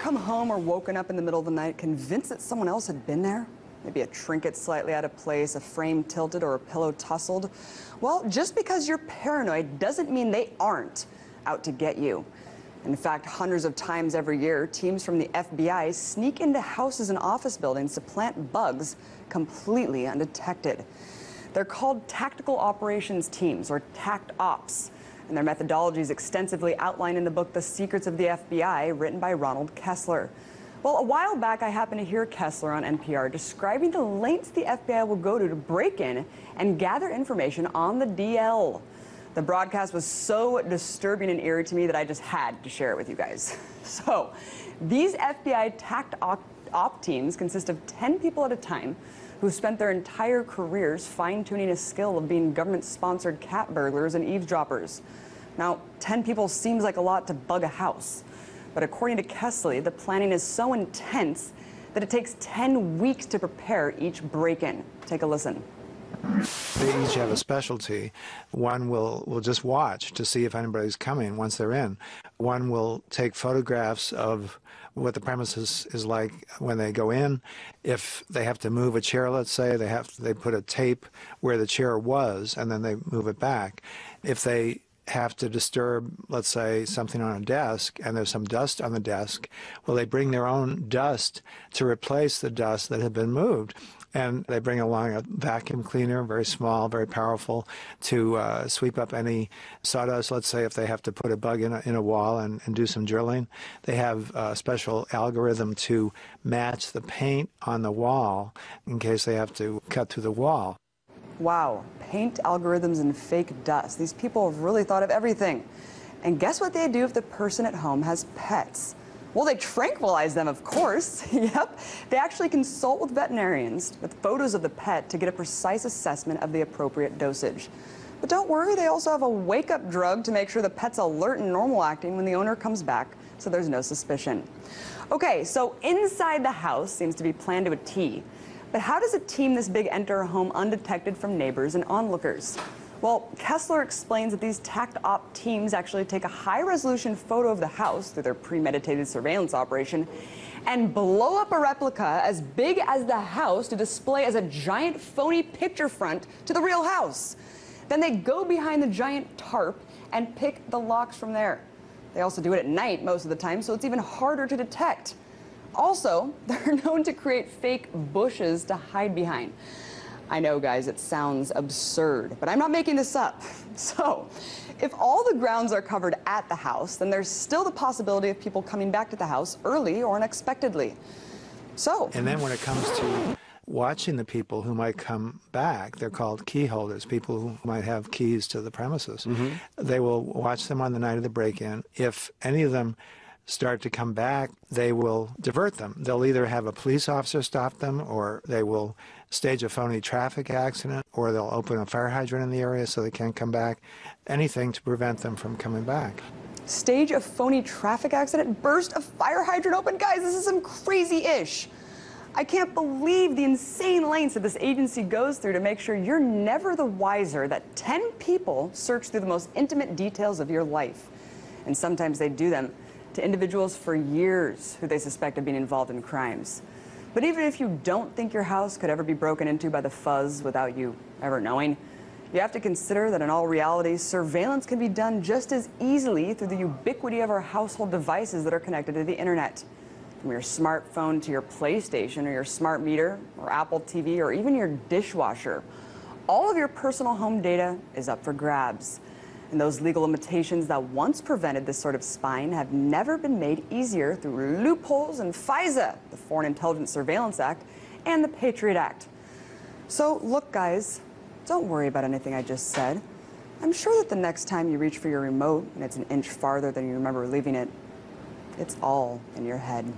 come home or woken up in the middle of the night convinced that someone else had been there? Maybe a trinket slightly out of place, a frame tilted, or a pillow tussled? Well, just because you're paranoid doesn't mean they aren't out to get you. In fact, hundreds of times every year, teams from the FBI sneak into houses and office buildings to plant bugs completely undetected. They're called Tactical Operations Teams, or TACT Ops, and their methodology is extensively outlined in the book The Secrets of the FBI, written by Ronald Kessler. Well, a while back, I happened to hear Kessler on NPR describing the lengths the FBI will go to break in and gather information on the DL. The broadcast was so disturbing and eerie to me that I just had to share it with you guys. So, these FBI TACT op teams consist of 10 people at a time who spent their entire careers fine-tuning a skill of being government-sponsored cat burglars and eavesdroppers. Now, 10 people seems like a lot to bug a house, but according to Kessler, the planning is so intense that it takes 10 weeks to prepare each break-in. Take a listen. They each have a specialty. One will just watch to see if anybody's coming once they're in. One will take photographs of what the premises is like when they go in. If they have to move a chair, let's say, they put a tape where the chair was and then they move it back. If they have to disturb, let's say, something on a desk and there's some dust on the desk, well, they bring their own dust to replace the dust that had been moved. And they bring along a vacuum cleaner, very small, very powerful, to sweep up any sawdust. Let's say if they have to put a bug in a wall and do some drilling. They have a special algorithm to match the paint on the wall in case they have to cut through the wall. Wow, paint algorithms and fake dust. These people have really thought of everything. And guess what they do if the person at home has pets? Well, they tranquilize them, of course. Yep. They actually consult with veterinarians with photos of the pet to get a precise assessment of the appropriate dosage. But don't worry, they also have a wake-up drug to make sure the pet's alert and normal acting when the owner comes back, so there's no suspicion. Okay, so inside the house seems to be planned to a T. But how does a team this big enter a home undetected from neighbors and onlookers? Well, Kessler explains that these TACT op teams actually take a high-resolution photo of the house through their premeditated surveillance operation and blow up a replica as big as the house to display as a giant phony picture front to the real house. Then they go behind the giant tarp and pick the locks from there. They also do it at night most of the time, so it's even harder to detect. Also, they're known to create fake bushes to hide behind. I know, guys, it sounds absurd, but I'm not making this up. So, if all the grounds are covered at the house, then there's still the possibility of people coming back to the house early or unexpectedly. And then when it comes to watching the people who might come back, they're called key holders, people who might have keys to the premises. They will watch them on the night of the break-in. If any of them start to come back, they will divert them. They'll either have a police officer stop them, or they will stage a phony traffic accident, or they'll open a fire hydrant in the area so they can't come back. Anything to prevent them from coming back. Stage a phony traffic accident? Burst a fire hydrant open? Guys, this is some crazy-ish. I can't believe the insane lengths that this agency goes through to make sure you're never the wiser that 10 people search through the most intimate details of your life. And sometimes they do them to individuals for years who they suspect of being involved in crimes. But even if you don't think your house could ever be broken into by the fuzz without you ever knowing, you have to consider that in all reality, surveillance can be done just as easily through the ubiquity of our household devices that are connected to the internet. From your smartphone to your PlayStation or your smart meter or Apple TV or even your dishwasher, all of your personal home data is up for grabs. And those legal limitations that once prevented this sort of spying have never been made easier through loopholes in FISA, the Foreign Intelligence Surveillance Act, and the Patriot Act. So look, guys, don't worry about anything I just said. I'm sure that the next time you reach for your remote and it's an inch farther than you remember leaving it, it's all in your head.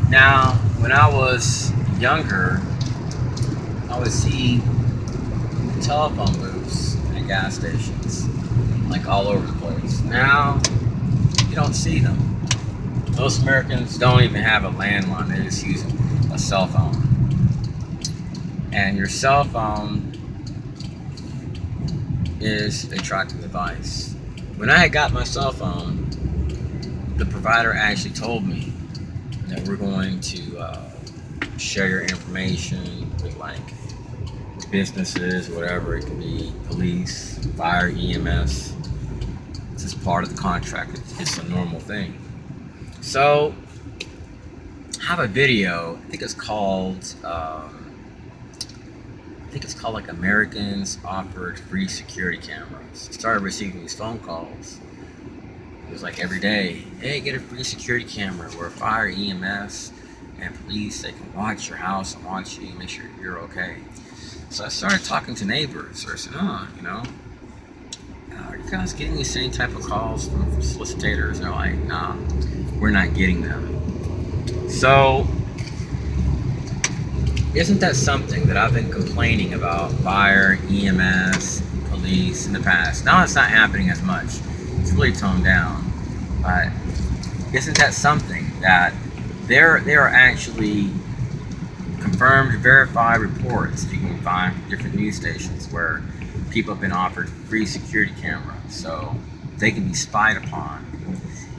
Now, when I was younger, I would see telephone booths at gas stations, like all over the place. Now, you don't see them. Most Americans don't even have a landline, they just use a cell phone. And your cell phone is a tracking device. When I had got my cell phone, the provider actually told me that we're going to share your information with like businesses, whatever it could be, police, fire, EMS. It's just part of the contract. It's a normal thing. So I have a video. I think it's called like Americans Offered Free Security Cameras. I started receiving these phone calls. It was like every day, hey, get a free security camera where fire, EMS, and police, they can watch your house and watch you, make sure you're okay. So I started talking to neighbors. I said, you know, are you guys getting the same type of calls from solicitors? And they're like, nah, we're not getting them. So, isn't that something that I've been complaining about fire, EMS, police in the past? Now it's not happening as much. It's really toned down. But isn't that something that there are actually confirmed, verified reports you can find from different news stations where people have been offered free security cameras so they can be spied upon.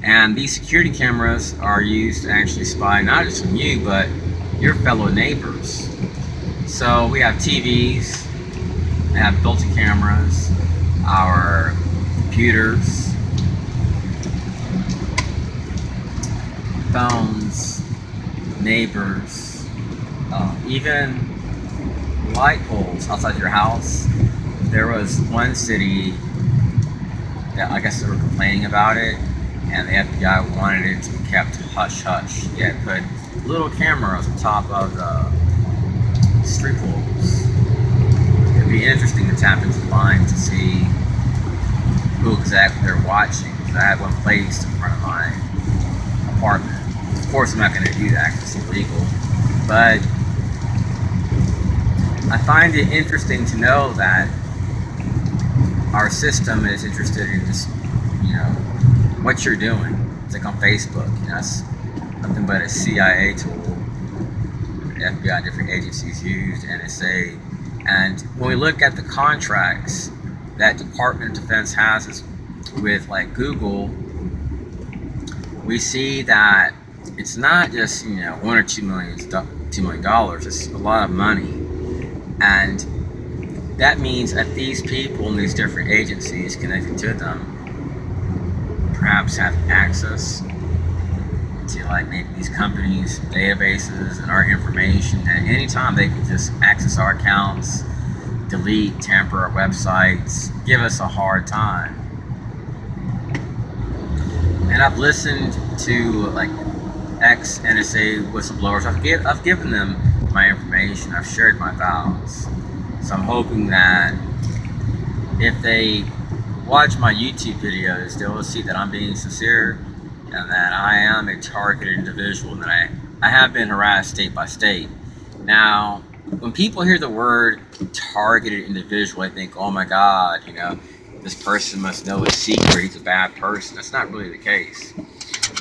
And these security cameras are used to actually spy not just on you, but your fellow neighbors. So we have TVs, we have built-in cameras, our computers, phones, neighbors, even light poles outside your house. There was one city that I guess they were complaining about it, and the FBI wanted it to be kept hush-hush. They had put little cameras on top of the street poles. It'd be interesting to tap into the line to see who exactly they're watching. I had one placed in front of my apartment. Of course, I'm not going to do that because it's illegal, but I find it interesting to know that our system is interested in just, you know, what you're doing. It's like on Facebook, you know, it's nothing but a CIA tool. The FBI, different agencies used, NSA. And when we look at the contracts that Department of Defense has with like Google, we see that it's not just, you know, $1 or $2 million. It's a lot of money. And that means that these people in these different agencies connected to them perhaps have access to like maybe these companies' databases and our information. And anytime they can just access our accounts, delete, tamper our websites, give us a hard time. And I've listened to like ex-NSA whistleblowers. I've given them my information. I've shared my files. So I'm hoping that if they watch my YouTube videos, they will see that I'm being sincere and that I am a targeted individual and that I have been harassed state by state. Now, when people hear the word targeted individual, I think, oh my God, you know, this person must know a secret, he's a bad person. That's not really the case.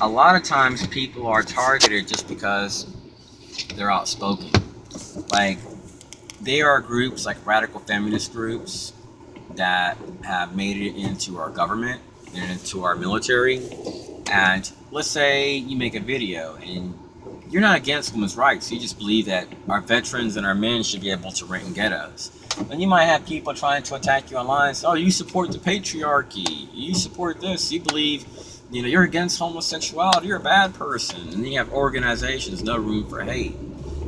A lot of times people are targeted just because they're outspoken. Like, there are groups like radical feminist groups that have made it into our government and into our military. And let's say you make a video and you're not against women's rights. You just believe that our veterans and our men should be able to rent in ghettos. And you might have people trying to attack you online. So, oh, you support the patriarchy. You support this. You believe, you know, you're against homosexuality. You're a bad person. And then you have organizations, no room for hate.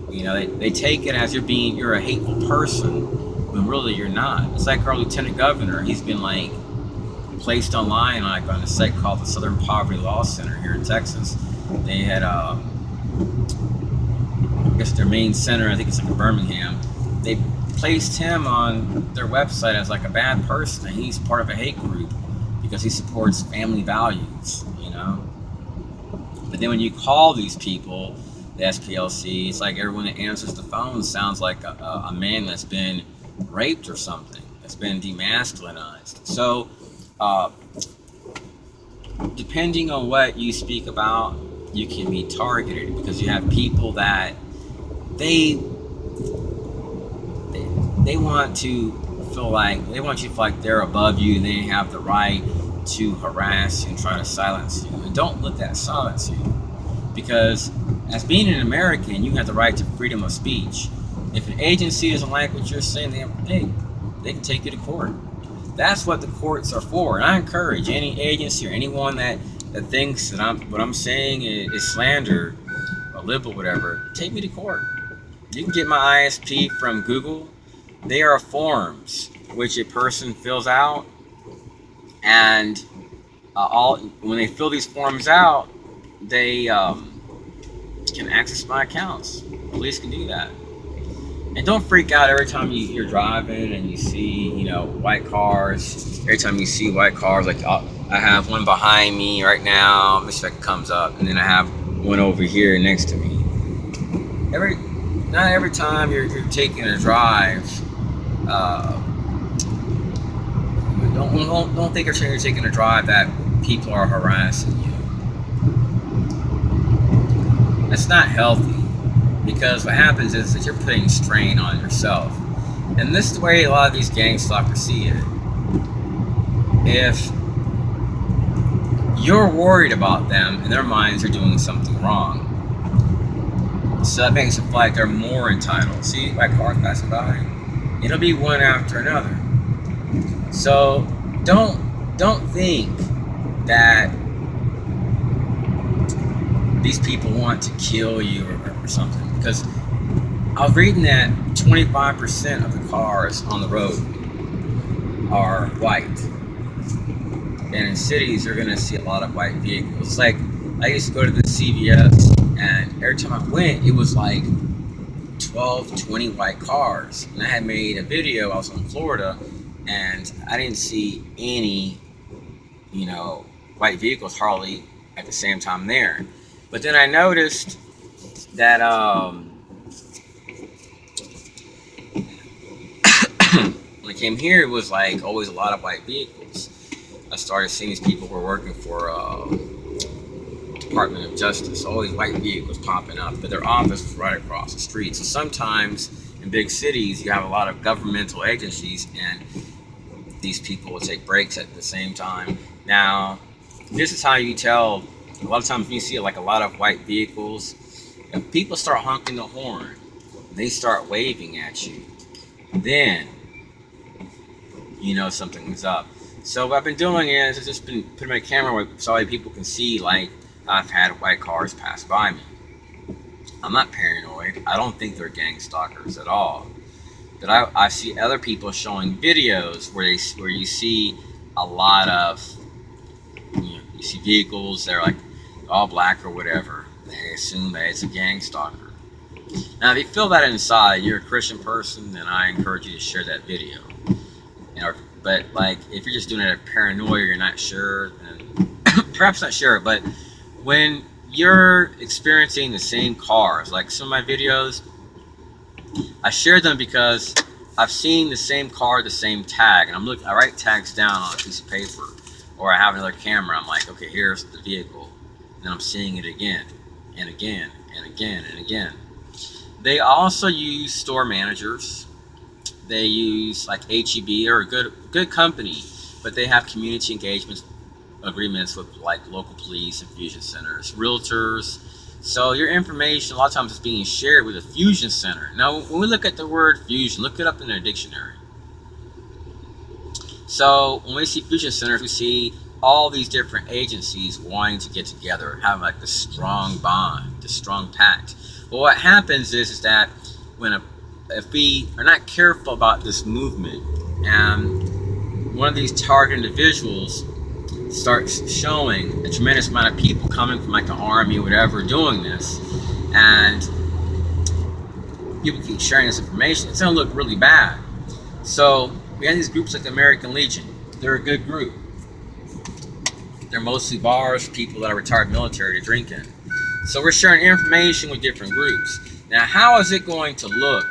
You know, they take it as you're a hateful person when really you're not. It's like our lieutenant governor. He's been like placed online like on a site called the Southern Poverty Law Center here in Texas. They had I guess their main center, I think it's like in Birmingham. They placed him on their website as like a bad person, and he's part of a hate group because he supports family values, you know. But then when you call these people, the SPLC. It's like everyone that answers the phone sounds like a man that's been raped or something, that's been demasculinized. So depending on what you speak about, you can be targeted, because you have people that they want to feel like, they want you to feel like they're above you and they have the right to harass you and try to silence you. And don't let that silence you, because as being an American, you have the right to freedom of speech. If an agency doesn't like what you're saying, they can take you to court. That's what the courts are for. And I encourage any agency or anyone that thinks that what I'm saying is slander or libel, whatever, take me to court. You can get my ISP from Google. They are forms which a person fills out, and when they fill these forms out, they can access my accounts. Police can do that. And don't freak out every time you're driving and you see, you know, white cars. Every time you see white cars, like I have one behind me right now. Let me see if it comes up. And then I have one over here next to me. Not every time you're taking a drive, don't think you're taking a drive that people are harassing you. That's not healthy, because what happens is that you're putting strain on yourself. And this is the way a lot of these gang stalkers see it. If you're worried about them, in their minds they're doing something wrong. So that makes it feel like they're more entitled. See my car passing by? It'll be one after another. So don't think that these people want to kill you or something, because I was reading that 25% of the cars on the road are white, and in cities you're gonna see a lot of white vehicles. It's like I used to go to the CVS, and every time I went, it was like 12, 20 white cars. And I had made a video. I was in Florida, and I didn't see any, you know, white vehicles hardly at the same time there. But then I noticed that when I came here, it was like always a lot of white vehicles. I started seeing these people who were working for Department of Justice, always white vehicles popping up, but their office was right across the street. So sometimes in big cities, you have a lot of governmental agencies, and these people will take breaks at the same time. Now, this is how you tell. A lot of times when you see like a lot of white vehicles, if people start honking the horn, they start waving at you, then you know something's up. So what I've been doing is I've just been putting my camera where so that people can see, like, I've had white cars pass by me. I'm not paranoid. I don't think they're gang stalkers at all. But I see other people showing videos where you see a lot of, you see vehicles that are like all black or whatever. They assume that it's a gang stalker. Now, if you feel that inside, you're a Christian person, then I encourage you to share that video. You know, but like if you're just doing it out of paranoia, you're not sure, then perhaps not sure. But when you're experiencing the same cars, like some of my videos, I share them because I've seen the same car, the same tag, and I write tags down on a piece of paper, or I have another camera. I'm like, okay, here's the vehicle, and then I'm seeing it again and again and again and again. They also use store managers. They use like HEB, or a good company, but they have community engagement agreements with like local police and fusion centers, realtors. So your information a lot of times is being shared with a fusion center. Now, when we look at the word fusion, look it up in their dictionary. So when we see fusion centers, we see all these different agencies wanting to get together, having like this strong bond, this strong pact. Well, what happens is that if we are not careful about this movement, and one of these target individuals starts showing a tremendous amount of people coming from like the army or whatever doing this, and people keep sharing this information, it's going to look really bad. So we have these groups like the American Legion. They're a good group. They're mostly bars, people that are retired military to drink in. So we're sharing information with different groups. Now, how is it going to look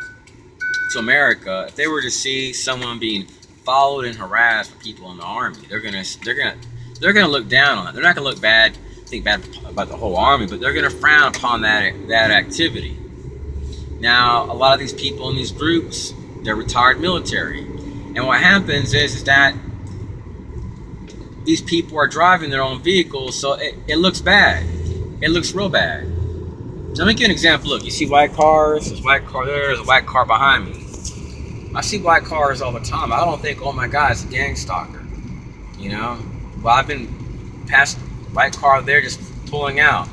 to America if they were to see someone being followed and harassed by people in the army? They're gonna look down on it. They're not gonna look bad, think bad about the whole army, but they're gonna frown upon that activity. Now, a lot of these people in these groups, they're retired military, and what happens is that these people are driving their own vehicles, so it looks bad. It looks real bad. Let me give you an example. Look, you see white cars, there's a white car there, there's a white car behind me. I see white cars all the time. I don't think, oh my God, it's a gang stalker. You know? Well, I've been past white car there just pulling out.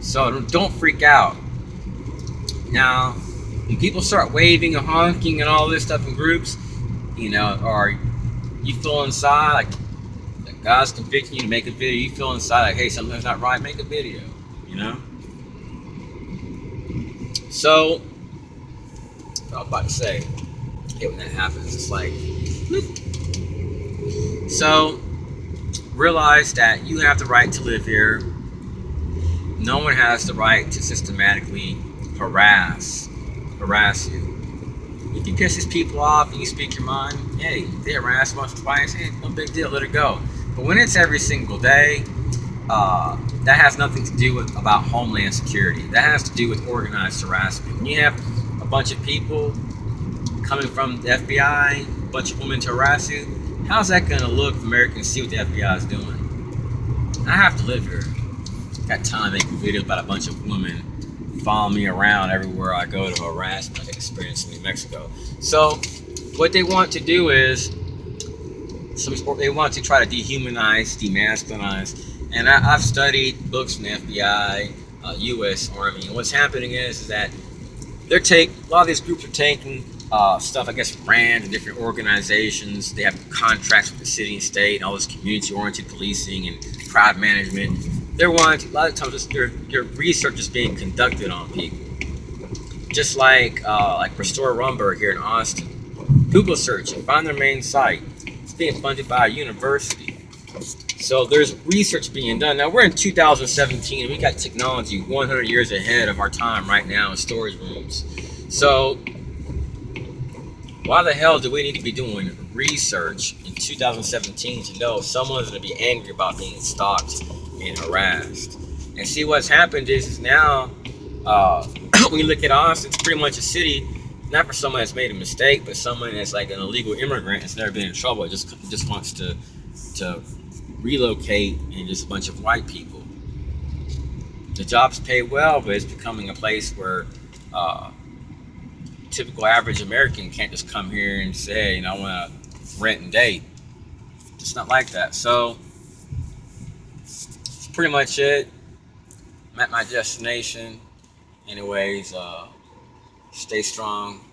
So don't freak out. Now, when people start waving and honking and all this stuff in groups, you know, or you feel inside like God's convicting you to make a video, you feel inside like, hey, something's not right, make a video, you know? So, I was about to say, hey, when that happens, it's like, so, realize that you have the right to live here. No one has the right to systematically harass you. If you piss these people off and you speak your mind, hey, they harass once or twice, hey, no big deal, let it go. But when it's every single day, that has nothing to do with about homeland security. That has to do with organized harassment. When you have a bunch of people coming from the FBI, a bunch of women to harass you, how's that going to look if Americans see what the FBI is doing? I have to live here. Got time to make videos about a bunch of women following me around everywhere I go to harass my experience in New Mexico. So what they want to do is, they want to try to dehumanize, demasculinize, and I've studied books from the FBI, U.S. Army, and what's happening is that a lot of these groups are taking stuff, I guess, RAND and different organizations. They have contracts with the city and state and all this community-oriented policing and crowd management. A lot of times your research is being conducted on people. Just like Restore Rumberg here in Austin. Google search and find their main site. It's being funded by a university. So there's research being done. Now we're in 2017 and we got technology 100 years ahead of our time right now in storage rooms. So why the hell do we need to be doing research in 2017 to know if someone's going to be angry about being stalked and harassed? And see, what's happened is now when you look at Austin, it's pretty much a city not for someone that's made a mistake, but someone that's like an illegal immigrant that's never been in trouble. It just wants to relocate, and just a bunch of white people. The jobs pay well, but it's becoming a place where typical average American can't just come here and say, hey, you know, I want to rent and date. It's not like that. So that's pretty much it. I'm at my destination. Anyways, stay strong.